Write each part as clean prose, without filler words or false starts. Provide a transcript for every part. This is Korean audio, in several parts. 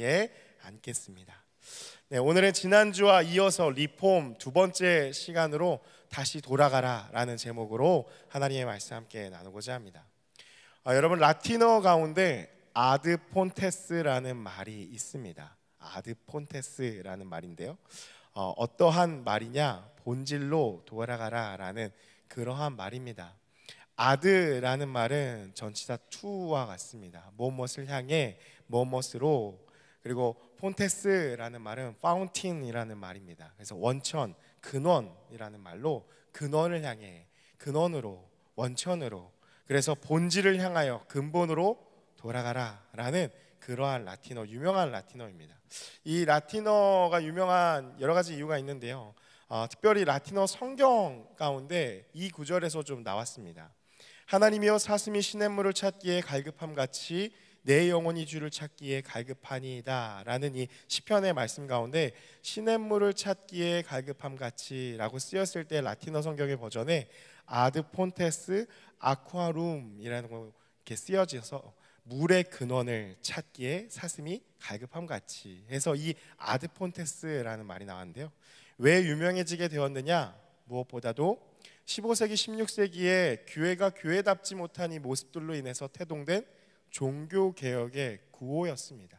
자리에 앉겠습니다. 네, 오늘은 지난주와 이어서 리폼 두 번째 시간으로 다시 돌아가라 라는 제목으로 하나님의 말씀 함께 나누고자 합니다. 여러분, 라틴어 가운데 아드 폰테스라는 말이 있습니다. 아드 폰테스라는 말인데요, 어떠한 말이냐? 본질로 돌아가라 라는 그러한 말입니다. 아드라는 말은 전치사 투와 같습니다. 무엇을 향해 무엇으로, 그리고 폰테스라는 말은 파운틴이라는 말입니다. 그래서 원천, 근원이라는 말로 근원을 향해, 근원으로, 원천으로, 그래서 본질을 향하여 근본으로 돌아가라 라는 그러한 라틴어, 유명한 라틴어입니다. 이 라틴어가 유명한 여러 가지 이유가 있는데요, 특별히 라틴어 성경 가운데 이 구절에서 좀 나왔습니다. 하나님이여 사슴이 시냇물을 찾기에 갈급함 같이 내 영혼이 주를 찾기에 갈급하니이다 라는 이 시편의 말씀 가운데 시냇물을 찾기에 갈급함 같이 라고 쓰였을 때 라틴어 성경의 버전에 아드 폰테스 아쿠아룸이라는 거 이렇게 쓰여져서 물의 근원을 찾기에 사슴이 갈급함 같이 해서 이 아드 폰테스라는 말이 나왔는데요, 왜 유명해지게 되었느냐? 무엇보다도 15세기 16세기에 교회가 교회답지 못한 이 모습들로 인해서 태동된 종교개혁의 구호였습니다.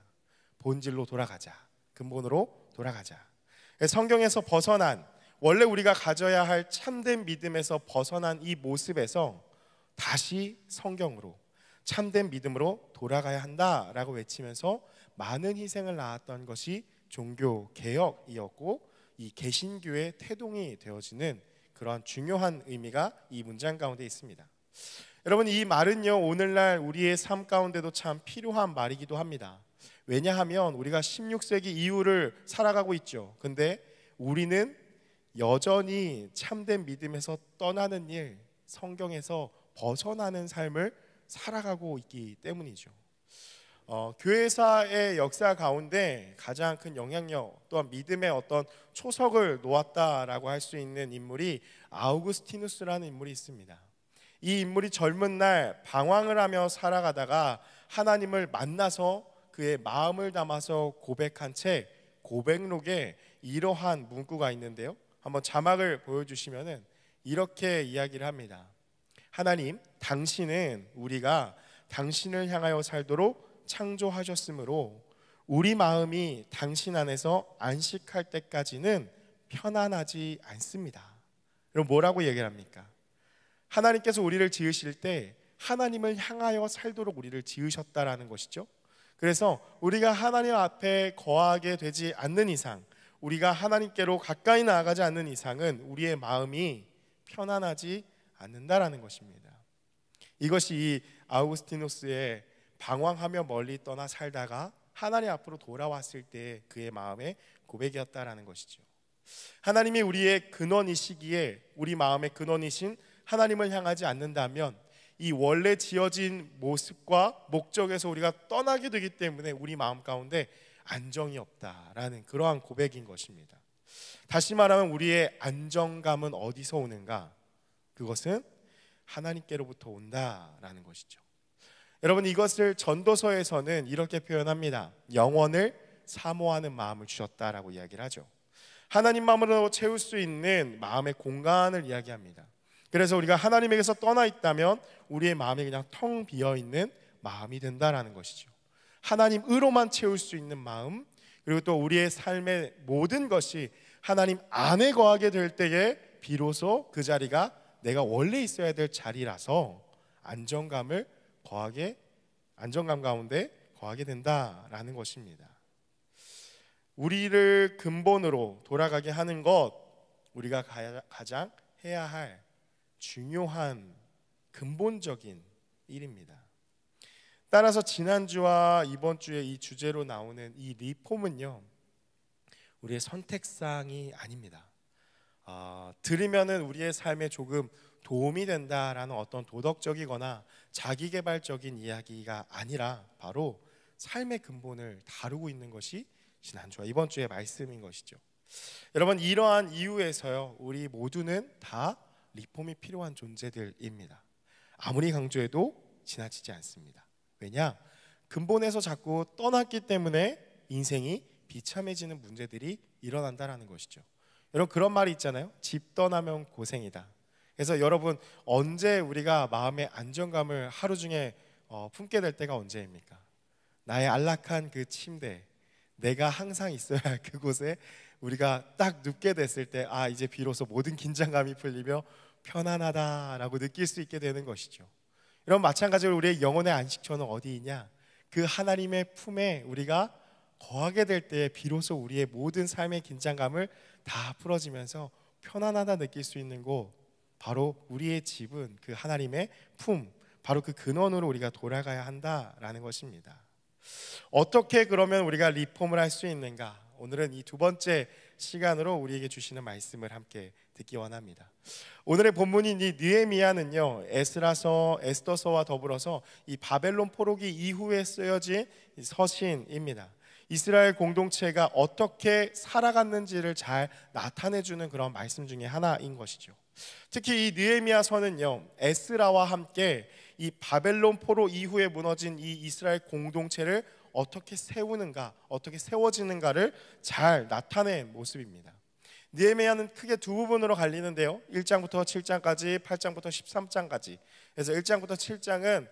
본질로 돌아가자, 근본으로 돌아가자. 성경에서 벗어난, 원래 우리가 가져야 할 참된 믿음에서 벗어난 이 모습에서 다시 성경으로, 참된 믿음으로 돌아가야 한다라고 외치면서 많은 희생을 낳았던 것이 종교개혁이었고, 이 개신교의 태동이 되어지는 그러한 중요한 의미가 이 문장 가운데 있습니다. 여러분, 이 말은요, 오늘날 우리의 삶 가운데도 참 필요한 말이기도 합니다. 왜냐하면 우리가 16세기 이후를 살아가고 있죠. 근데 우리는 여전히 참된 믿음에서 떠나는 일, 성경에서 벗어나는 삶을 살아가고 있기 때문이죠. 교회사의 역사 가운데 가장 큰 영향력, 또한 믿음의 어떤 초석을 놓았다라고 할 수 있는 인물이 아우구스티누스라는 인물이 있습니다. 이 인물이 젊은 날 방황을 하며 살아가다가 하나님을 만나서 그의 마음을 담아서 고백한 책 고백록에 이러한 문구가 있는데요, 한번 자막을 보여주시면은 이렇게 이야기를 합니다. 하나님, 당신은 우리가 당신을 향하여 살도록 창조하셨으므로 우리 마음이 당신 안에서 안식할 때까지는 편안하지 않습니다. 그럼 뭐라고 얘기를 합니까? 하나님께서 우리를 지으실 때 하나님을 향하여 살도록 우리를 지으셨다라는 것이죠. 그래서 우리가 하나님 앞에 거하게 되지 않는 이상, 우리가 하나님께로 가까이 나아가지 않는 이상은 우리의 마음이 편안하지 않는다라는 것입니다. 이것이 이 아우구스티누스의 방황하며 멀리 떠나 살다가 하나님 앞으로 돌아왔을 때 그의 마음의 고백이었다라는 것이죠. 하나님이 우리의 근원이시기에 우리 마음의 근원이신 하나님을 향하지 않는다면 이 원래 지어진 모습과 목적에서 우리가 떠나게 되기 때문에 우리 마음 가운데 안정이 없다라는 그러한 고백인 것입니다. 다시 말하면 우리의 안정감은 어디서 오는가? 그것은 하나님께로부터 온다라는 것이죠. 여러분, 이것을 전도서에서는 이렇게 표현합니다. 영원을 사모하는 마음을 주셨다라고 이야기를 하죠. 하나님 마음으로 채울 수 있는 마음의 공간을 이야기합니다. 그래서 우리가 하나님에게서 떠나 있다면 우리의 마음이 그냥 텅 비어있는 마음이 된다라는 것이죠. 하나님으로만 채울 수 있는 마음, 그리고 또 우리의 삶의 모든 것이 하나님 안에 거하게 될 때에 비로소 그 자리가 내가 원래 있어야 될 자리라서 안정감 가운데 거하게 된다라는 것입니다. 우리를 근본으로 돌아가게 하는 것, 우리가 가장 해야 할 중요한 근본적인 일입니다. 따라서 지난주와 이번 주에 이 주제로 나오는 이 리폼은요, 우리의 선택사항이 아닙니다. 들으면은 우리의 삶에 조금 도움이 된다라는 어떤 도덕적이거나 자기개발적인 이야기가 아니라 바로 삶의 근본을 다루고 있는 것이 지난주와 이번 주의 말씀인 것이죠. 여러분, 이러한 이유에서요, 우리 모두는 다 리폼이 필요한 존재들입니다. 아무리 강조해도 지나치지 않습니다. 왜냐? 근본에서 자꾸 떠났기 때문에 인생이 비참해지는 문제들이 일어난다라는 것이죠. 여러분, 그런 말이 있잖아요. 집 떠나면 고생이다. 그래서 여러분, 언제 우리가 마음의 안정감을 하루 중에 품게 될 때가 언제입니까? 나의 안락한 그 침대, 내가 항상 있어야 할 그곳에 우리가 딱 눕게 됐을 때, 아, 이제 비로소 모든 긴장감이 풀리며 편안하다라고 느낄 수 있게 되는 것이죠. 여러분, 마찬가지로 우리의 영혼의 안식처는 어디 있냐? 그 하나님의 품에 우리가 거하게 될 때 비로소 우리의 모든 삶의 긴장감을 다 풀어지면서 편안하다 느낄 수 있는 곳, 바로 우리의 집은 그 하나님의 품, 바로 그 근원으로 우리가 돌아가야 한다라는 것입니다. 어떻게 그러면 우리가 리폼을 할 수 있는가? 오늘은 이 두 번째 시간으로 우리에게 주시는 말씀을 함께 듣기 원합니다. 오늘의 본문인 이 느헤미야는요, 에스라서, 에스더서와 더불어서 이 바벨론 포로기 이후에 쓰여진 서신입니다. 이스라엘 공동체가 어떻게 살아갔는지를 잘 나타내주는 그런 말씀 중에 하나인 것이죠. 특히 이 느헤미야서는요, 에스라와 함께 이 바벨론 포로 이후에 무너진 이 이스라엘 공동체를 어떻게 세우는가, 어떻게 세워지는가를 잘 나타낸 모습입니다. 느헤미야는 크게 두 부분으로 갈리는데요, 1장부터 7장까지, 8장부터 13장까지. 그래서 1장부터 7장은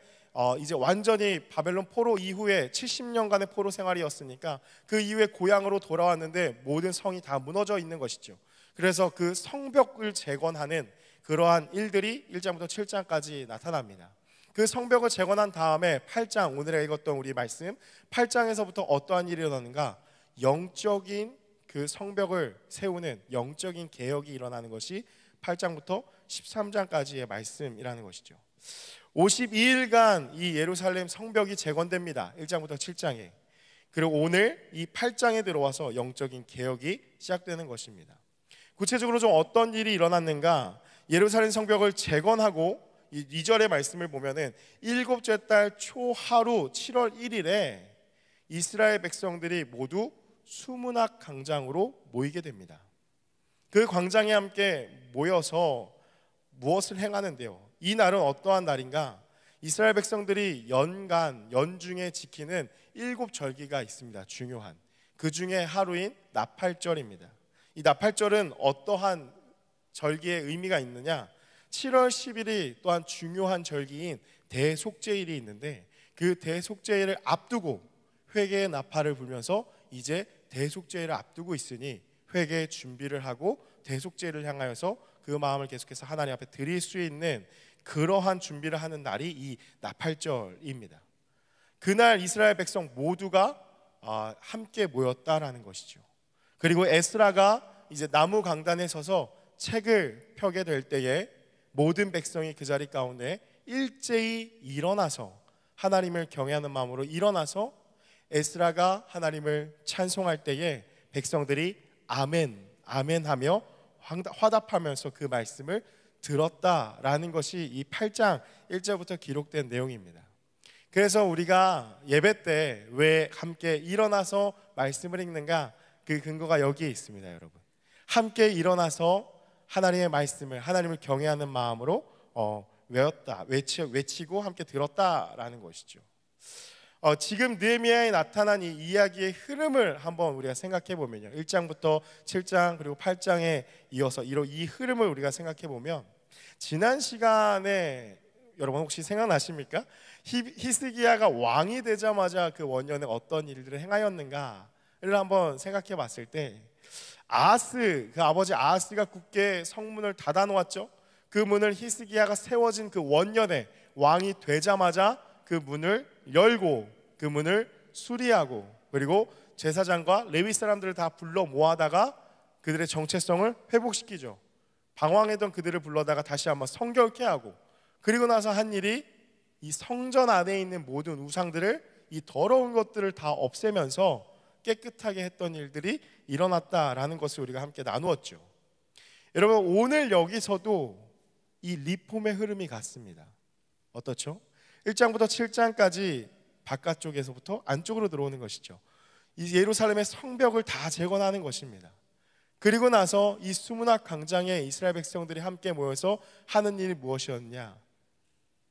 이제 완전히 바벨론 포로 이후에 70년간의 포로 생활이었으니까 그 이후에 고향으로 돌아왔는데 모든 성이 다 무너져 있는 것이죠. 그래서 그 성벽을 재건하는 그러한 일들이 1장부터 7장까지 나타납니다. 그 성벽을 재건한 다음에 8장, 오늘에 읽었던 우리 말씀 8장에서부터 어떠한 일이 일어나는가? 영적인 그 성벽을 세우는 영적인 개혁이 일어나는 것이 8장부터 13장까지의 말씀이라는 것이죠. 52일간 이 예루살렘 성벽이 재건됩니다. 1장부터 7장에. 그리고 오늘 이 8장에 들어와서 영적인 개혁이 시작되는 것입니다. 구체적으로 좀 어떤 일이 일어났는가? 예루살렘 성벽을 재건하고 이 2절의 말씀을 보면은 일곱째 달 초하루 7월 1일에 이스라엘 백성들이 모두 수문학 광장으로 모이게 됩니다. 그 광장에 함께 모여서 무엇을 행하는데요? 이 날은 어떠한 날인가? 이스라엘 백성들이 연중에 지키는 7절기가 있습니다. 중요한. 그 중에 하루인 나팔절입니다. 이 나팔절은 어떠한 절기의 의미가 있느냐? 7월 10일이 또한 중요한 절기인 대속죄일이 있는데 그 대속죄일을 앞두고 회개의 나팔을 불면서 이제 대속죄일을 앞두고 있으니 회개의 준비를 하고 대속죄일을 향하여서 그 마음을 계속해서 하나님 앞에 드릴 수 있는 그러한 준비를 하는 날이 이 나팔절입니다. 그날 이스라엘 백성 모두가 함께 모였다라는 것이죠. 그리고 에스라가 이제 나무 강단에 서서 책을 펴게 될 때에 모든 백성이 그 자리 가운데 일제히 일어나서 하나님을 경외하는 마음으로 일어나서 에스라가 하나님을 찬송할 때에 백성들이 아멘, 아멘 하며 화답하면서 그 말씀을 들었다라는 것이 이 8장 1절부터 기록된 내용입니다. 그래서 우리가 예배 때 왜 함께 일어나서 말씀을 읽는가? 그 근거가 여기에 있습니다, 여러분. 함께 일어나서 하나님의 말씀을, 하나님을 경외하는 마음으로 외치고 함께 들었다라는 것이죠. 지금 느헤미야에 나타난 이 이야기의 흐름을 한번 우리가 생각해 보면요, 1장부터 7장 그리고 8장에 이어서 이 흐름을 우리가 생각해 보면, 지난 시간에 여러분 혹시 생각나십니까? 히스기야가 왕이 되자마자 그 원년에 어떤 일들을 행하였는가를 한번 생각해 봤을 때, 아하스, 그 아버지 아하스가 굳게 성문을 닫아 놓았죠. 그 문을 히스기야가 세워진 그 원년에 왕이 되자마자 그 문을 열고 그 문을 수리하고, 그리고 제사장과 레위 사람들을 다 불러 모아다가 그들의 정체성을 회복시키죠. 방황했던 그들을 불러다가 다시 한번 성결케 하고, 그리고 나서 한 일이 이 성전 안에 있는 모든 우상들을, 이 더러운 것들을 다 없애면서 깨끗하게 했던 일들이 일어났다라는 것을 우리가 함께 나누었죠. 여러분, 오늘 여기서도 이 리폼의 흐름이 같습니다. 어떻죠? 1장부터 7장까지 바깥쪽에서부터 안쪽으로 들어오는 것이죠. 이 예루살렘의 성벽을 다 재건하는 것입니다. 그리고 나서 이 수문학 광장에 이스라엘 백성들이 함께 모여서 하는 일이 무엇이었냐?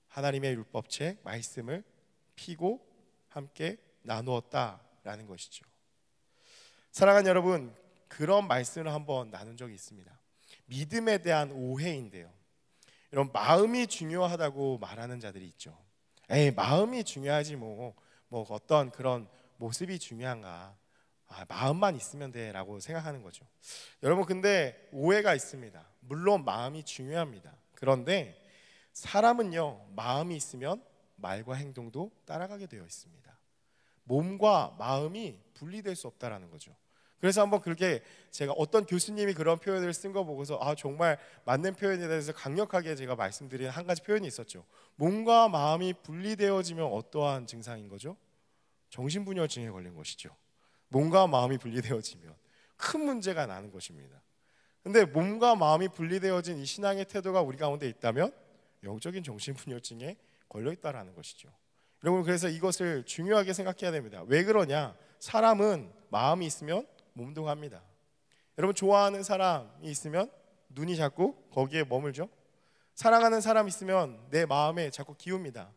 하나님의 율법책 말씀을 피고 함께 나누었다라는 것이죠. 사랑하는 여러분, 그런 말씀을 한번 나눈 적이 있습니다. 믿음에 대한 오해인데요. 이런 마음이 중요하다고 말하는 자들이 있죠. 에이, 마음이 중요하지 뭐 어떤 그런 모습이 중요한가? 마음만 있으면 돼라고 생각하는 거죠. 여러분, 근데 오해가 있습니다. 물론 마음이 중요합니다. 그런데 사람은요, 마음이 있으면 말과 행동도 따라가게 되어 있습니다. 몸과 마음이 분리될 수 없다라는 거죠. 그래서 한번 그렇게 제가 어떤 교수님이 그런 표현을 쓴 거 보고서 정말 맞는 표현에 대해서 강력하게 제가 말씀드린 한 가지 표현이 있었죠. 몸과 마음이 분리되어지면 어떠한 증상인 거죠? 정신분열증에 걸린 것이죠. 몸과 마음이 분리되어지면 큰 문제가 나는 것입니다. 근데 몸과 마음이 분리되어진 이 신앙의 태도가 우리 가운데 있다면 영적인 정신분열증에 걸려있다라는 것이죠. 여러분, 그래서 이것을 중요하게 생각해야 됩니다. 왜 그러냐? 사람은 마음이 있으면 몸도 갑니다. 여러분, 좋아하는 사람이 있으면 눈이 자꾸 거기에 머물죠. 사랑하는 사람이 있으면 내 마음에 자꾸 기웁니다.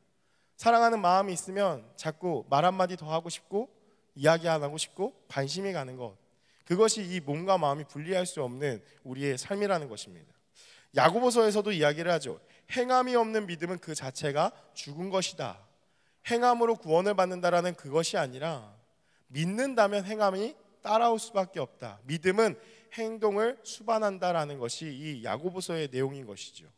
사랑하는 마음이 있으면 자꾸 말 한마디 더 하고 싶고 이야기 안 하고 싶고 관심이 가는 것, 그것이 이 몸과 마음이 분리할 수 없는 우리의 삶이라는 것입니다. 야고보서에서도 이야기를 하죠. 행함이 없는 믿음은 그 자체가 죽은 것이다. 행함으로 구원을 받는다라는 그것이 아니라 믿는다면 행함이 따라올 수밖에 없다. 믿음은 행동을 수반한다라는 것이 이 야고보서의 내용인 것이죠.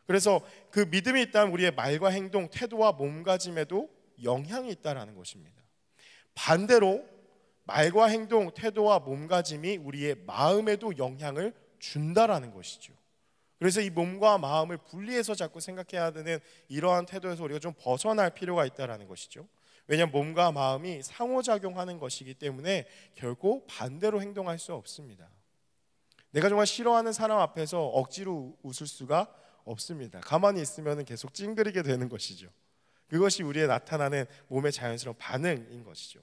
그래서 그 믿음이 있다면 우리의 말과 행동, 태도와 몸가짐에도 영향이 있다라는 것입니다. 반대로 말과 행동, 태도와 몸가짐이 우리의 마음에도 영향을 준다라는 것이죠. 그래서 이 몸과 마음을 분리해서 자꾸 생각해야 되는 이러한 태도에서 우리가 좀 벗어날 필요가 있다라는 것이죠. 왜냐하면 몸과 마음이 상호작용하는 것이기 때문에 결코 반대로 행동할 수 없습니다. 내가 정말 싫어하는 사람 앞에서 억지로 웃을 수가 없습니다. 가만히 있으면 계속 찡그리게 되는 것이죠. 그것이 우리의 나타나는 몸의 자연스러운 반응인 것이죠.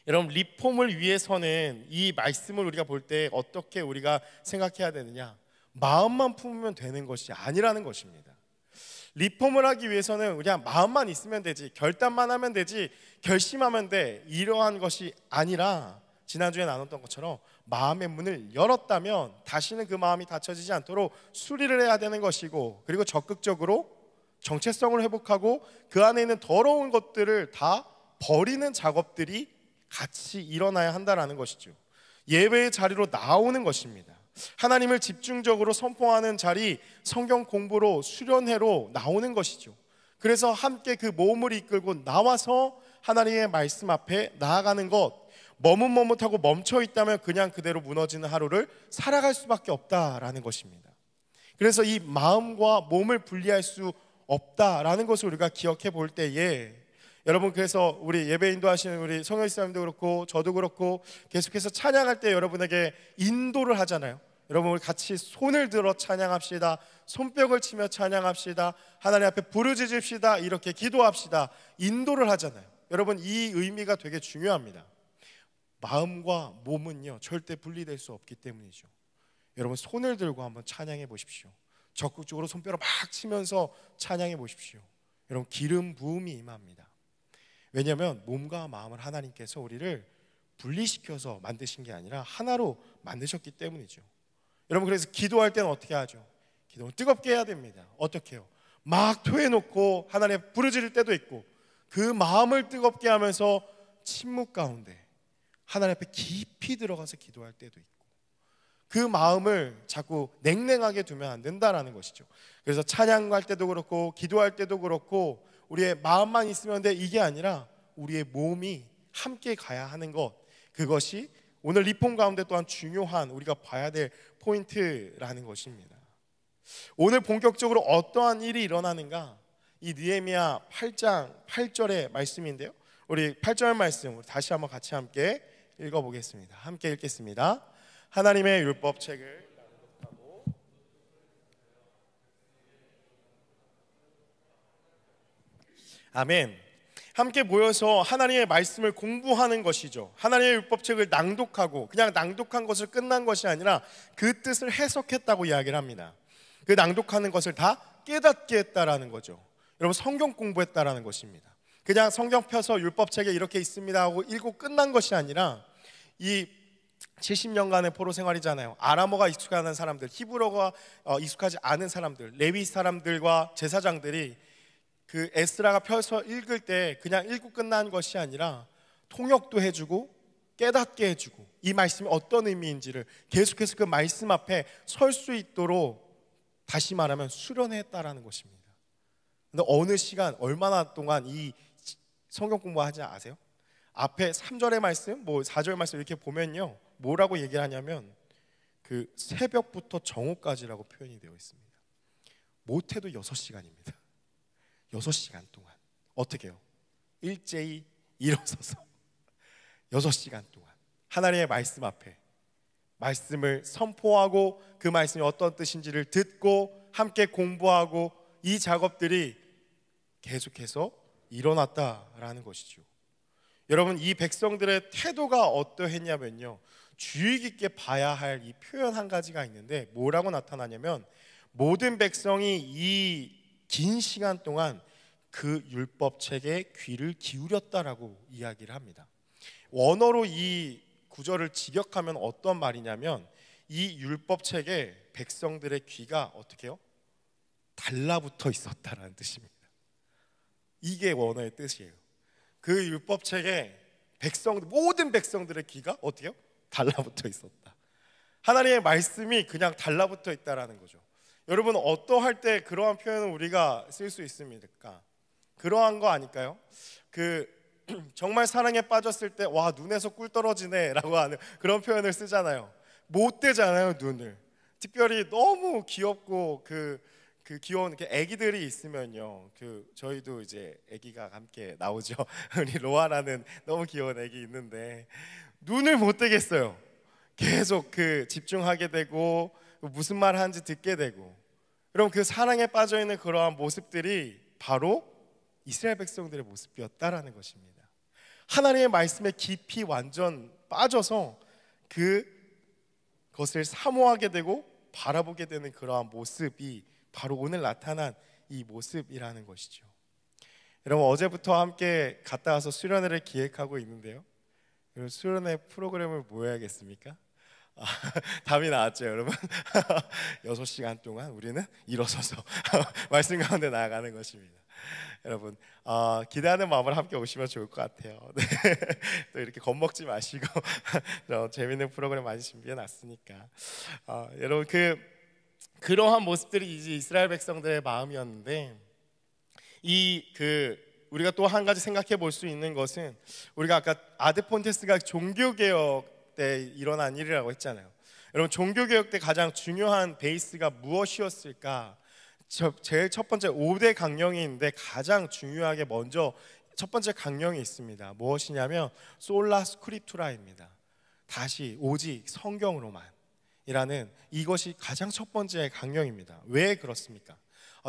여러분, 리폼을 위해서는 이 말씀을 우리가 볼 때 어떻게 우리가 생각해야 되느냐? 마음만 품으면 되는 것이 아니라는 것입니다. 리폼을 하기 위해서는 그냥 마음만 있으면 되지, 결단만 하면 되지, 결심하면 돼, 이러한 것이 아니라 지난주에 나눴던 것처럼 마음의 문을 열었다면 다시는 그 마음이 닫혀지지 않도록 수리를 해야 되는 것이고, 그리고 적극적으로 정체성을 회복하고 그 안에 있는 더러운 것들을 다 버리는 작업들이 같이 일어나야 한다는 것이죠. 예배의 자리로 나오는 것입니다. 하나님을 집중적으로 선포하는 자리, 성경 공부로, 수련회로 나오는 것이죠. 그래서 함께 그 모험을 이끌고 나와서 하나님의 말씀 앞에 나아가는 것, 머뭇머뭇하고 멈춰 있다면 그냥 그대로 무너지는 하루를 살아갈 수밖에 없다라는 것입니다. 그래서 이 마음과 몸을 분리할 수 없다라는 것을 우리가 기억해 볼 때에, 여러분, 그래서 우리 예배 인도하시는 우리 성현 집사님도 그렇고 저도 그렇고 계속해서 찬양할 때 여러분에게 인도를 하잖아요. 여러분, 우리 같이 손을 들어 찬양합시다. 손뼉을 치며 찬양합시다. 하나님 앞에 부르짖읍시다. 이렇게 기도합시다. 인도를 하잖아요. 여러분, 이 의미가 되게 중요합니다. 마음과 몸은요, 절대 분리될 수 없기 때문이죠. 여러분, 손을 들고 한번 찬양해 보십시오. 적극적으로 손뼉을 막 치면서 찬양해 보십시오. 여러분, 기름 부음이 임합니다. 왜냐하면 몸과 마음을 하나님께서 우리를 분리시켜서 만드신 게 아니라 하나로 만드셨기 때문이죠. 여러분, 그래서 기도할 때는 어떻게 하죠? 기도는 뜨겁게 해야 됩니다. 어떻게 해요? 막 토해놓고 하나님 앞에 부르짖을 때도 있고, 그 마음을 뜨겁게 하면서 침묵 가운데 하나님 앞에 깊이 들어가서 기도할 때도 있고, 그 마음을 자꾸 냉랭하게 두면 안 된다라는 것이죠. 그래서 찬양할 때도 그렇고 기도할 때도 그렇고 우리의 마음만 있으면 돼, 이게 아니라 우리의 몸이 함께 가야 하는 것, 그것이 오늘 리폼 가운데 또한 중요한 우리가 봐야 될 포인트라는 것입니다. 오늘 본격적으로 어떠한 일이 일어나는가? 이 느헤미야 8장 8절의 말씀인데요, 우리 8절 말씀 다시 한번 같이 함께 읽어보겠습니다. 함께 읽겠습니다. 하나님의 율법책을 낭독하고 아멘. 함께 모여서 하나님의 말씀을 공부하는 것이죠. 하나님의 율법책을 낭독하고 그냥 낭독한 것을 끝난 것이 아니라 그 뜻을 해석했다고 이야기를 합니다. 그 낭독하는 것을 다 깨닫게 했다라는 거죠. 여러분, 성경 공부했다라는 것입니다. 그냥 성경 펴서 율법책에 이렇게 있습니다 하고 읽고 끝난 것이 아니라 이 70년간의 포로 생활이잖아요. 아람어가 익숙한 사람들, 히브리어가 익숙하지 않은 사람들, 레위 사람들과 제사장들이 그 에스라가 펴서 읽을 때 그냥 읽고 끝난 것이 아니라 통역도 해주고 깨닫게 해주고 이 말씀이 어떤 의미인지를 계속해서 그 말씀 앞에 설 수 있도록, 다시 말하면 수련했다라는 것입니다. 근데 어느 시간, 얼마나 동안 이 성경 공부하지 아세요? 앞에 3절의 말씀, 뭐 4절 말씀 이렇게 보면요, 뭐라고 얘기를 하냐면 그 새벽부터 정오까지라고 표현이 되어 있습니다. 못해도 6시간입니다. 6시간 동안 어떻게 해요? 일제히 일어서서 6시간 동안 하나님의 말씀 앞에 말씀을 선포하고 그 말씀이 어떤 뜻인지를 듣고 함께 공부하고, 이 작업들이 계속해서 일어났다라는 것이죠. 여러분, 이 백성들의 태도가 어떠했냐면요, 주의 깊게 봐야 할 이 표현 한 가지가 있는데 뭐라고 나타나냐면, 모든 백성이 이 긴 시간 동안 그 율법책에 귀를 기울였다라고 이야기를 합니다. 원어로 이 구절을 직역하면 어떤 말이냐면, 이 율법책에 백성들의 귀가 어떻게 해요? 달라붙어 있었다라는 뜻입니다. 이게 원어의 뜻이에요. 그 율법책에 모든 백성들의 귀가 어떻게 해요? 달라붙어 있었다. 하나님의 말씀이 그냥 달라붙어 있다라는 거죠. 여러분, 어떠할 때 그러한 표현을 우리가 쓸 수 있습니까? 그러한 거 아닐까요? 정말 사랑에 빠졌을 때 와, 눈에서 꿀 떨어지네 라고 하는 그런 표현을 쓰잖아요. 못 떼잖아요, 눈을. 특별히 너무 귀엽고 그 귀여운 이렇게 아기들이 있으면요, 저희도 이제 아기가 함께 나오죠. 우리 로아라는 너무 귀여운 아기 있는데 눈을 못 떼겠어요. 계속 집중하게 되고 무슨 말 하는지 듣게 되고. 여러분, 그 사랑에 빠져 있는 그러한 모습들이 바로 이스라엘 백성들의 모습이었다라는 것입니다. 하나님의 말씀에 깊이 완전 빠져서 그것을 사모하게 되고 바라보게 되는 그러한 모습이 바로 오늘 나타난 이 모습이라는 것이죠. 여러분, 어제부터 함께 갔다 와서 수련회를 기획하고 있는데요, 여러분, 수련회 프로그램을 뭐 해야겠습니까? 답이 나왔죠, 여러분. 6시간 동안 우리는 일어서서 말씀 가운데 나아가는 것입니다. 여러분, 기대하는 마음으로 함께 오시면 좋을 것 같아요. 네. 또 이렇게 겁먹지 마시고 재밌는 프로그램 많이 준비해 놨으니까. 여러분, 그러한 모습들이 이제 이스라엘 백성들의 마음이었는데, 우리가 또 한 가지 생각해 볼 수 있는 것은, 우리가 아까 아드폰테스가 종교개혁 때 일어난 일이라고 했잖아요. 여러분, 종교개혁 때 가장 중요한 베이스가 무엇이었을까? 제일 첫 번째 5대 강령이 있는데 가장 중요하게 먼저 첫 번째 강령이 있습니다. 무엇이냐면 솔라 스크립투라입니다. 다시 오직 성경으로만 이라는, 이것이 가장 첫 번째 강령입니다. 왜 그렇습니까?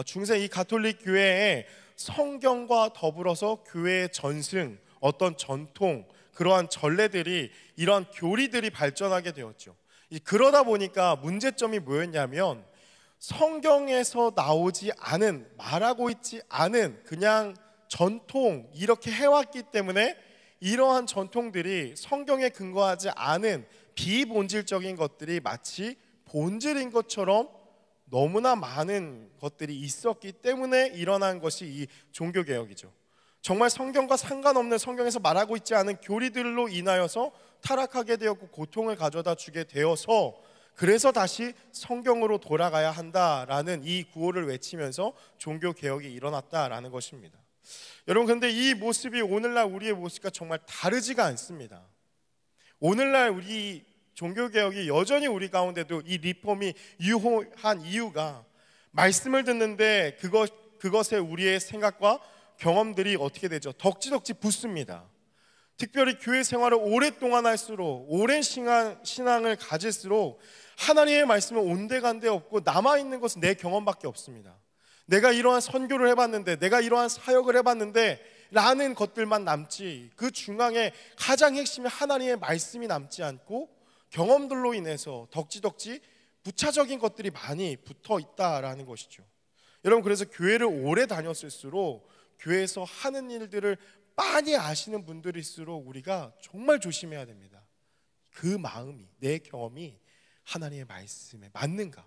중세 이 가톨릭 교회에 성경과 더불어서 교회의 전승, 어떤 전통, 그러한 전례들이, 이러한 교리들이 발전하게 되었죠. 그러다 보니까 문제점이 뭐였냐면, 성경에서 나오지 않은, 말하고 있지 않은 그냥 전통, 이렇게 해왔기 때문에 이러한 전통들이 성경에 근거하지 않은 비본질적인 것들이 마치 본질인 것처럼 너무나 많은 것들이 있었기 때문에 일어난 것이 이 종교개혁이죠. 정말 성경과 상관없는, 성경에서 말하고 있지 않은 교리들로 인하여서 타락하게 되었고 고통을 가져다 주게 되어서, 그래서 다시 성경으로 돌아가야 한다라는 이 구호를 외치면서 종교개혁이 일어났다라는 것입니다. 여러분, 근데 이 모습이 오늘날 우리의 모습과 정말 다르지가 않습니다. 오늘날 우리 종교개혁이 여전히 우리 가운데도 이 리폼이 유효한 이유가, 말씀을 듣는데 그것에 우리의 생각과 경험들이 어떻게 되죠? 덕지덕지 붙습니다. 특별히 교회 생활을 오랫동안 할수록, 오랜 신앙을 가질수록 하나님의 말씀은 온데간데 없고 남아있는 것은 내 경험밖에 없습니다. 내가 이러한 선교를 해봤는데, 내가 이러한 사역을 해봤는데 라는 것들만 남지, 그 중앙에 가장 핵심이 하나님의 말씀이 남지 않고 경험들로 인해서 덕지덕지 부차적인 것들이 많이 붙어 있다라는 것이죠. 여러분, 그래서 교회를 오래 다녔을수록 교회에서 하는 일들을 많이 아시는 분들일수록 우리가 정말 조심해야 됩니다. 그 마음이, 내 경험이 하나님의 말씀에 맞는가?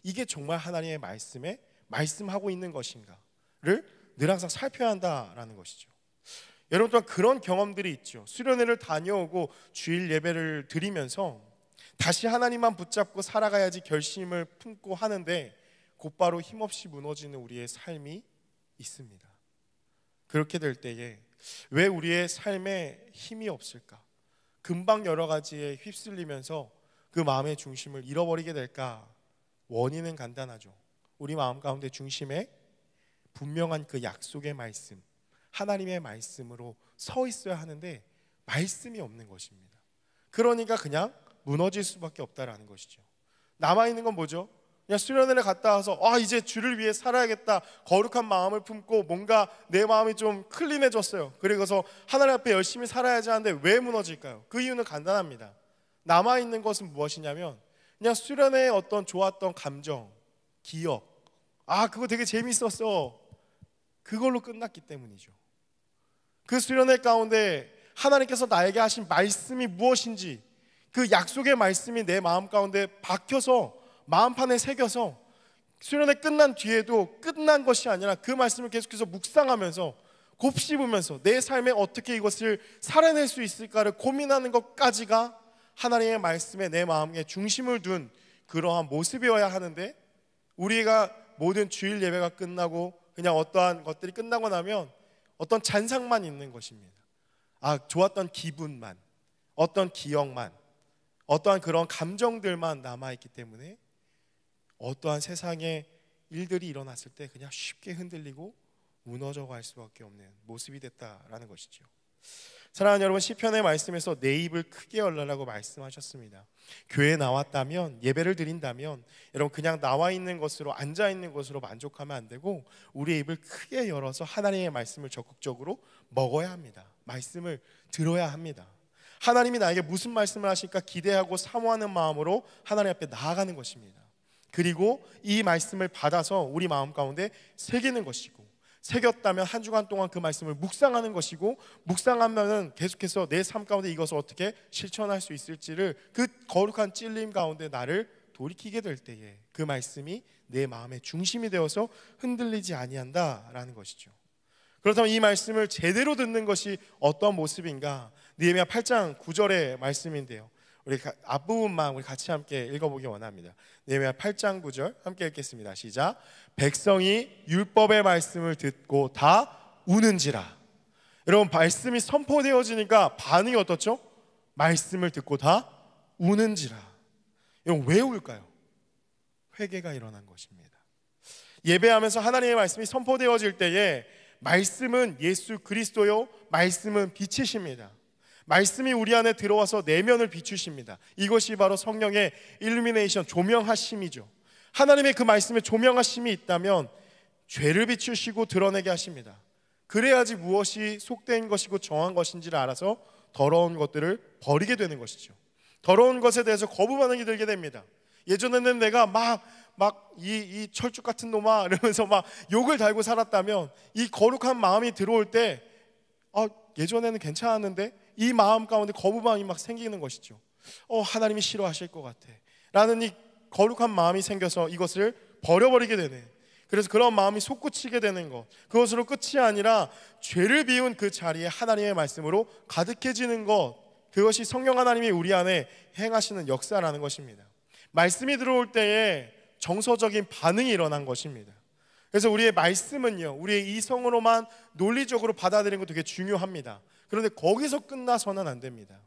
이게 정말 하나님의 말씀에 말씀하고 있는 것인가를 늘 항상 살펴야 한다라는 것이죠. 여러분 또한 그런 경험들이 있죠. 수련회를 다녀오고 주일 예배를 드리면서 다시 하나님만 붙잡고 살아가야지 결심을 품고 하는데 곧바로 힘없이 무너지는 우리의 삶이 있습니다. 그렇게 될 때에 왜 우리의 삶에 힘이 없을까? 금방 여러 가지에 휩쓸리면서 그 마음의 중심을 잃어버리게 될까? 원인은 간단하죠. 우리 마음 가운데 중심에 분명한 그 약속의 말씀, 하나님의 말씀으로 서 있어야 하는데 말씀이 없는 것입니다. 그러니까 그냥 무너질 수밖에 없다라는 것이죠. 남아있는 건 뭐죠? 그냥 수련회를 갔다 와서 이제 주를 위해 살아야겠다, 거룩한 마음을 품고 뭔가 내 마음이 좀 클린해졌어요. 그리고서 하나님 앞에 열심히 살아야지 하는데 왜 무너질까요? 그 이유는 간단합니다. 남아있는 것은 무엇이냐면 그냥 수련회의 어떤 좋았던 감정, 기억, 그거 되게 재밌었어, 그걸로 끝났기 때문이죠. 그 수련회 가운데 하나님께서 나에게 하신 말씀이 무엇인지, 그 약속의 말씀이 내 마음 가운데 박혀서 마음판에 새겨서 수련회 끝난 뒤에도 끝난 것이 아니라 그 말씀을 계속해서 묵상하면서 곱씹으면서 내 삶에 어떻게 이것을 살아낼 수 있을까를 고민하는 것까지가 하나님의 말씀에 내 마음의 중심을 둔 그러한 모습이어야 하는데, 우리가 모든 주일 예배가 끝나고 그냥 어떠한 것들이 끝나고 나면 어떤 잔상만 있는 것입니다. 좋았던 기분만, 어떤 기억만, 어떠한 그런 감정들만 남아있기 때문에 어떠한 세상의 일들이 일어났을 때 그냥 쉽게 흔들리고 무너져 갈 수밖에 없는 모습이 됐다라는 것이죠. 사랑하는 여러분, 시편의 말씀에서 내 입을 크게 열라라고 말씀하셨습니다. 교회에 나왔다면, 예배를 드린다면 여러분 그냥 나와 있는 것으로, 앉아 있는 것으로 만족하면 안 되고 우리의 입을 크게 열어서 하나님의 말씀을 적극적으로 먹어야 합니다. 말씀을 들어야 합니다. 하나님이 나에게 무슨 말씀을 하실까 기대하고 사모하는 마음으로 하나님 앞에 나아가는 것입니다. 그리고 이 말씀을 받아서 우리 마음 가운데 새기는 것이고, 새겼다면 한 주간 동안 그 말씀을 묵상하는 것이고, 묵상하면은 계속해서 내 삶 가운데 이것을 어떻게 실천할 수 있을지를 그 거룩한 찔림 가운데 나를 돌이키게 될 때에 그 말씀이 내 마음의 중심이 되어서 흔들리지 아니한다라는 것이죠. 그렇다면 이 말씀을 제대로 듣는 것이 어떤 모습인가? 느헤미야 8장 9절의 말씀인데요, 우리 앞부분만 우리 같이 함께 읽어보기 원합니다. 느헤미야 8장 9절 함께 읽겠습니다. 시작. 백성이 율법의 말씀을 듣고 다 우는지라. 여러분, 말씀이 선포되어지니까 반응이 어떻죠? 말씀을 듣고 다 우는지라. 여러분, 왜 울까요? 회개가 일어난 것입니다. 예배하면서 하나님의 말씀이 선포되어질 때에 말씀은 예수 그리스도요, 말씀은 빛이십니다. 말씀이 우리 안에 들어와서 내면을 비추십니다. 이것이 바로 성령의 일루미네이션, 조명하심이죠. 하나님의 그 말씀에 조명하심이 있다면 죄를 비추시고 드러내게 하십니다. 그래야지 무엇이 속된 것이고 정한 것인지를 알아서 더러운 것들을 버리게 되는 것이죠. 더러운 것에 대해서 거부 반응이 들게 됩니다. 예전에는 내가 이 철쭉 같은 놈아 이러면서 막 욕을 달고 살았다면 이 거룩한 마음이 들어올 때 예전에는 괜찮았는데 이 마음 가운데 거부 반응이 막 생기는 것이죠. 하나님이 싫어하실 것 같아 라는 이 거룩한 마음이 생겨서 이것을 버려버리게 되네. 그래서 그런 마음이 솟구치게 되는 것, 그것으로 끝이 아니라 죄를 비운 그 자리에 하나님의 말씀으로 가득해지는 것, 그것이 성령 하나님이 우리 안에 행하시는 역사라는 것입니다. 말씀이 들어올 때에 정서적인 반응이 일어난 것입니다. 그래서 우리의 말씀은요, 우리의 이성으로만 논리적으로 받아들이는 거 되게 중요합니다. 그런데 거기서 끝나서는 안 됩니다.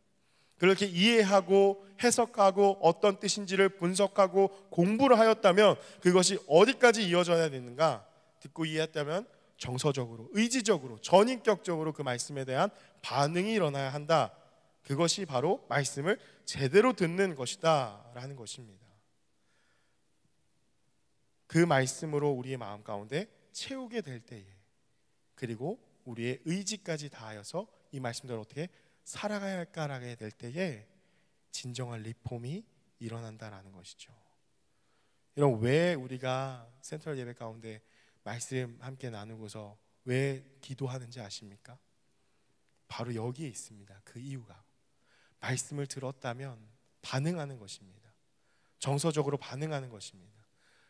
그렇게 이해하고 해석하고 어떤 뜻인지를 분석하고 공부를 하였다면 그것이 어디까지 이어져야 되는가? 듣고 이해했다면 정서적으로, 의지적으로, 전인격적으로 그 말씀에 대한 반응이 일어나야 한다. 그것이 바로 말씀을 제대로 듣는 것이다 라는 것입니다. 그 말씀으로 우리의 마음 가운데 채우게 될 때에, 그리고 우리의 의지까지 다하여서 이 말씀대로 어떻게 살아가야 할까라게 될 때에 진정한 리폼이 일어난다라는 것이죠. 여러분, 왜 우리가 센트럴 예배 가운데 말씀 함께 나누고서 왜 기도하는지 아십니까? 바로 여기에 있습니다. 그 이유가 말씀을 들었다면 반응하는 것입니다. 정서적으로 반응하는 것입니다.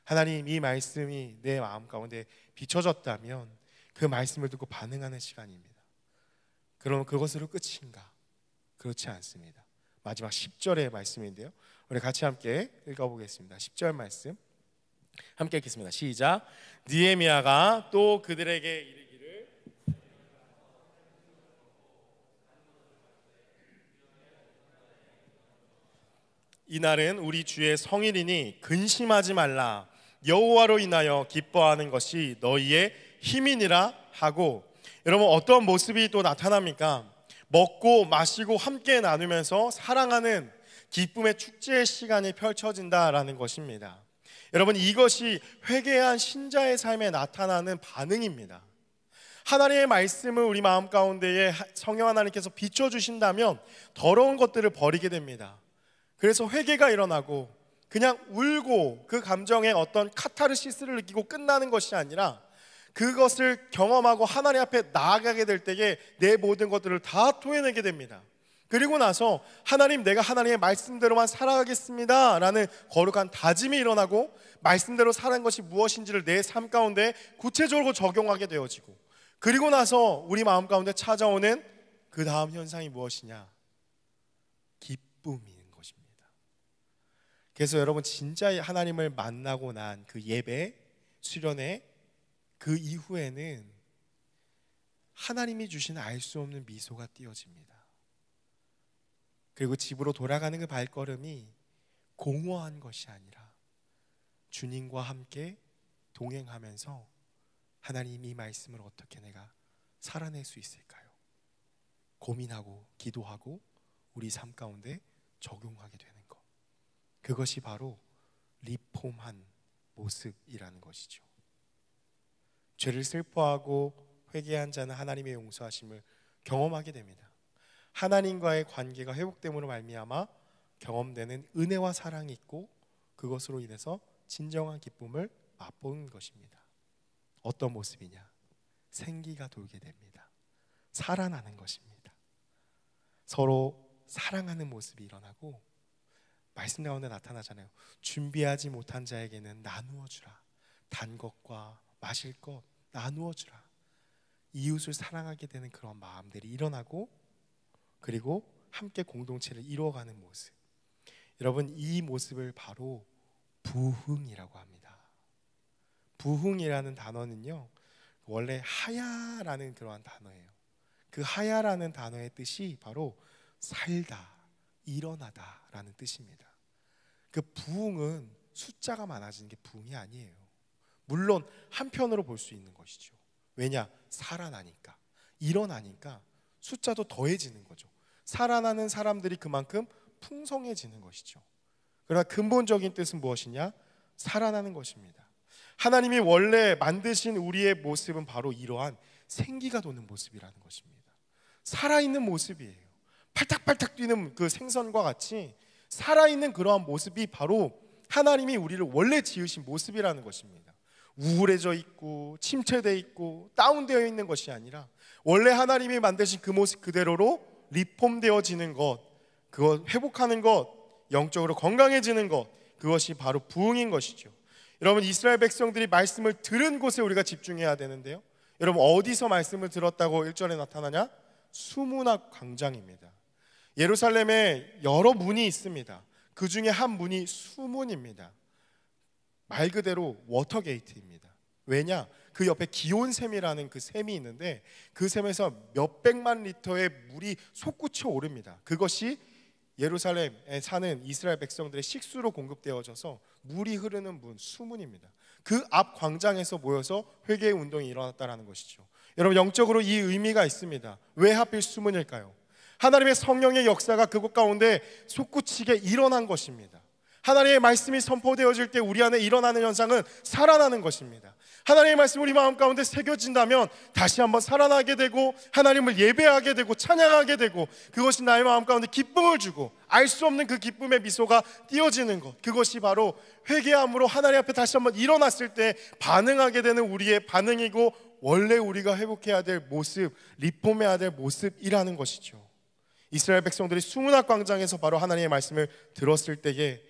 하나님, 이 말씀이 내 마음 가운데 비춰졌다면 그 말씀을 듣고 반응하는 시간입니다. 그럼 그것으로 끝인가? 그렇지 않습니다. 마지막 10절의 말씀인데요, 우리 같이 함께 읽어보겠습니다. 10절 말씀 함께 읽겠습니다. 시작. 느헤미야가 또 그들에게 이르기를 이날은 우리 주의 성일이니 근심하지 말라. 여호와로 인하여 기뻐하는 것이 너희의 힘이니라 하고. 여러분, 어떤 모습이 또 나타납니까? 먹고 마시고 함께 나누면서 사랑하는 기쁨의 축제의 시간이 펼쳐진다라는 것입니다. 여러분, 이것이 회개한 신자의 삶에 나타나는 반응입니다. 하나님의 말씀을 우리 마음 가운데에 성령 하나님께서 비춰주신다면 더러운 것들을 버리게 됩니다. 그래서 회개가 일어나고 그냥 울고 그 감정에 어떤 카타르시스를 느끼고 끝나는 것이 아니라 그것을 경험하고 하나님 앞에 나아가게 될 때에 내 모든 것들을 다 토해내게 됩니다. 그리고 나서 하나님, 내가 하나님의 말씀대로만 살아가겠습니다 라는 거룩한 다짐이 일어나고 말씀대로 살아가는 것이 무엇인지를 내 삶 가운데 구체적으로 적용하게 되어지고, 그리고 나서 우리 마음 가운데 찾아오는 그 다음 현상이 무엇이냐? 기쁨인 것입니다. 그래서 여러분, 진짜 하나님을 만나고 난 그 예배 수련회 그 이후에는 하나님이 주신 알 수 없는 미소가 띄어집니다. 그리고 집으로 돌아가는 그 발걸음이 공허한 것이 아니라 주님과 함께 동행하면서 하나님, 이 말씀을 어떻게 내가 살아낼 수 있을까요? 고민하고 기도하고 우리 삶 가운데 적용하게 되는 것, 그것이 바로 리폼한 모습이라는 것이죠. 죄를 슬퍼하고 회개한 자는 하나님의 용서하심을 경험하게 됩니다. 하나님과의 관계가 회복됨으로 말미암아 경험되는 은혜와 사랑이 있고 그것으로 인해서 진정한 기쁨을 맛보는 것입니다. 어떤 모습이냐? 생기가 돌게 됩니다. 살아나는 것입니다. 서로 사랑하는 모습이 일어나고 말씀 가운데 나타나잖아요. 준비하지 못한 자에게는 나누어 주라. 단 것과 마실 것 나누어 주라. 이웃을 사랑하게 되는 그런 마음들이 일어나고, 그리고 함께 공동체를 이루어가는 모습. 여러분, 이 모습을 바로 부흥이라고 합니다. 부흥이라는 단어는요, 원래 하야라는 그러한 단어예요. 그 하야라는 단어의 뜻이 바로 살다, 일어나다 라는 뜻입니다. 그 부흥은 숫자가 많아지는 게 부흥이 아니에요. 물론 한편으로 볼 수 있는 것이죠. 왜냐? 살아나니까, 일어나니까 숫자도 더해지는 거죠. 살아나는 사람들이 그만큼 풍성해지는 것이죠. 그러나 근본적인 뜻은 무엇이냐? 살아나는 것입니다. 하나님이 원래 만드신 우리의 모습은 바로 이러한 생기가 도는 모습이라는 것입니다. 살아있는 모습이에요. 팔딱팔딱 뛰는 그 생선과 같이 살아있는 그러한 모습이 바로 하나님이 우리를 원래 지으신 모습이라는 것입니다. 우울해져 있고 침체되어 있고 다운되어 있는 것이 아니라 원래 하나님이 만드신 그 모습 그대로로 리폼되어지는 것, 그것 회복하는 것, 영적으로 건강해지는 것, 그것이 바로 부흥인 것이죠. 여러분, 이스라엘 백성들이 말씀을 들은 곳에 우리가 집중해야 되는데요, 여러분, 어디서 말씀을 들었다고 1절에 나타나냐? 수문학 광장입니다. 예루살렘에 여러 문이 있습니다. 그 중에 한 문이 수문입니다. 말 그대로 워터게이트입니다. 왜냐? 그 옆에 기온샘이라는 그 샘이 있는데 그 샘에서 몇백만 리터의 물이 솟구쳐 오릅니다. 그것이 예루살렘에 사는 이스라엘 백성들의 식수로 공급되어져서 물이 흐르는 문, 수문입니다. 그 앞 광장에서 모여서 회개의 운동이 일어났다는 것이죠. 여러분, 영적으로 이 의미가 있습니다. 왜 하필 수문일까요? 하나님의 성령의 역사가 그곳 가운데 솟구치게 일어난 것입니다. 하나님의 말씀이 선포되어질 때 우리 안에 일어나는 현상은 살아나는 것입니다. 하나님의 말씀이 우리 마음 가운데 새겨진다면 다시 한번 살아나게 되고 하나님을 예배하게 되고 찬양하게 되고, 그것이 나의 마음 가운데 기쁨을 주고 알 수 없는 그 기쁨의 미소가 띄어지는 것, 그것이 바로 회개함으로 하나님 앞에 다시 한번 일어났을 때 반응하게 되는 우리의 반응이고, 원래 우리가 회복해야 될 모습, 리폼해야 될 모습이라는 것이죠. 이스라엘 백성들이 수문학 광장에서 바로 하나님의 말씀을 들었을 때에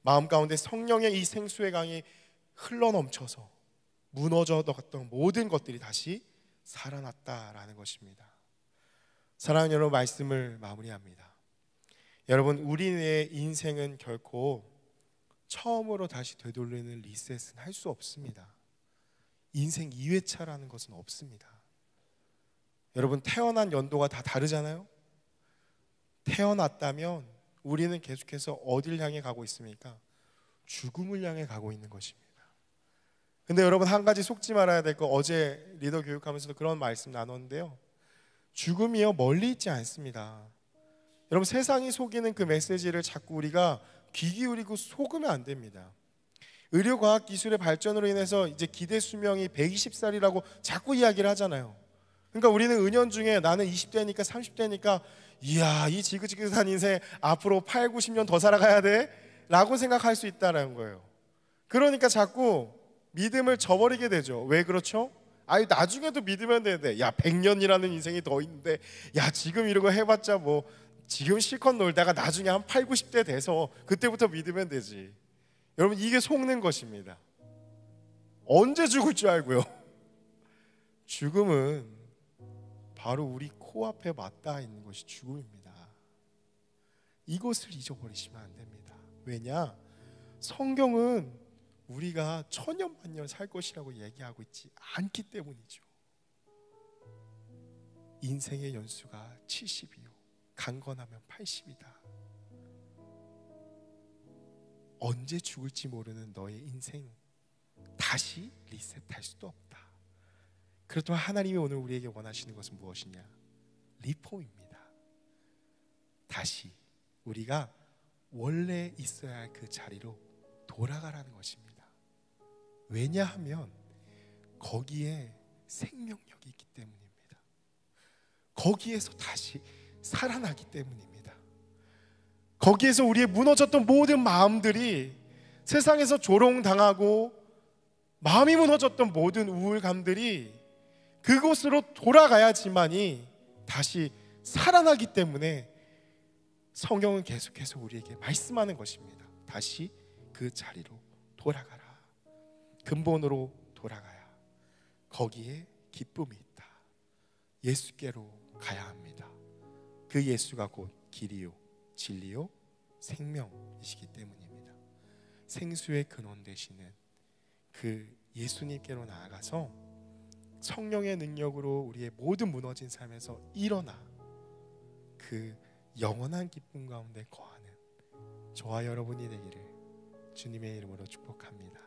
마음 가운데 성령의 이 생수의 강이 흘러넘쳐서 무너져갔던 모든 것들이 다시 살아났다라는 것입니다. 사랑하는 여러분, 말씀을 마무리합니다. 여러분, 우리의 인생은 결코 처음으로 다시 되돌리는 리셋은 할 수 없습니다. 인생 2회차라는 것은 없습니다. 여러분, 태어난 연도가 다 다르잖아요. 태어났다면 우리는 계속해서 어딜 향해 가고 있습니까? 죽음을 향해 가고 있는 것입니다. 근데 여러분, 한 가지 속지 말아야 될 거, 어제 리더 교육하면서도 그런 말씀 나눴는데요, 죽음이요 멀리 있지 않습니다. 여러분, 세상이 속이는 그 메시지를 자꾸 우리가 귀 기울이고 속으면 안 됩니다. 의료과학 기술의 발전으로 인해서 이제 기대 수명이 120살이라고 자꾸 이야기를 하잖아요. 그러니까 우리는 은연중에 나는 20대니까 30대니까 이야, 이 지긋지긋한 인생 앞으로 8, 90년 더 살아가야 돼? 라고 생각할 수 있다는 거예요. 그러니까 자꾸 믿음을 저버리게 되죠. 왜 그렇죠? 아니, 나중에도 믿으면 되는데, 야, 100년이라는 인생이 더 있는데, 야, 지금 이러고 해봤자 뭐 지금 실컷 놀다가 나중에 한 8, 90대 돼서 그때부터 믿으면 되지. 여러분, 이게 속는 것입니다. 언제 죽을 줄 알고요. 죽음은 바로 우리 코앞에 맞닿아 있는 것이 죽음입니다. 이것을 잊어버리시면 안 됩니다. 왜냐? 성경은 우리가 천년만년 살 것이라고 얘기하고 있지 않기 때문이죠. 인생의 연수가 70이요 강건하면 80이다. 언제 죽을지 모르는 너의 인생 다시 리셋할 수도 없다. 그렇다면 하나님이 오늘 우리에게 원하시는 것은 무엇이냐? 리폼입니다. 다시 우리가 원래 있어야 할 그 자리로 돌아가라는 것입니다. 왜냐하면 거기에 생명력이 있기 때문입니다. 거기에서 다시 살아나기 때문입니다. 거기에서 우리의 무너졌던 모든 마음들이, 세상에서 조롱당하고 마음이 무너졌던 모든 우울감들이 그곳으로 돌아가야지만이 다시 살아나기 때문에 성경은 계속해서 우리에게 말씀하는 것입니다. 다시 그 자리로 돌아가라. 근본으로 돌아가야 거기에 기쁨이 있다. 예수께로 가야 합니다. 그 예수가 곧 길이요 진리요 생명이시기 때문입니다. 생수의 근원 되시는 그 예수님께로 나아가서 성령의 능력으로 우리의 모든 무너진 삶에서 일어나 그 영원한 기쁨 가운데 거하는 저와 여러분이 되기를 주님의 이름으로 축복합니다.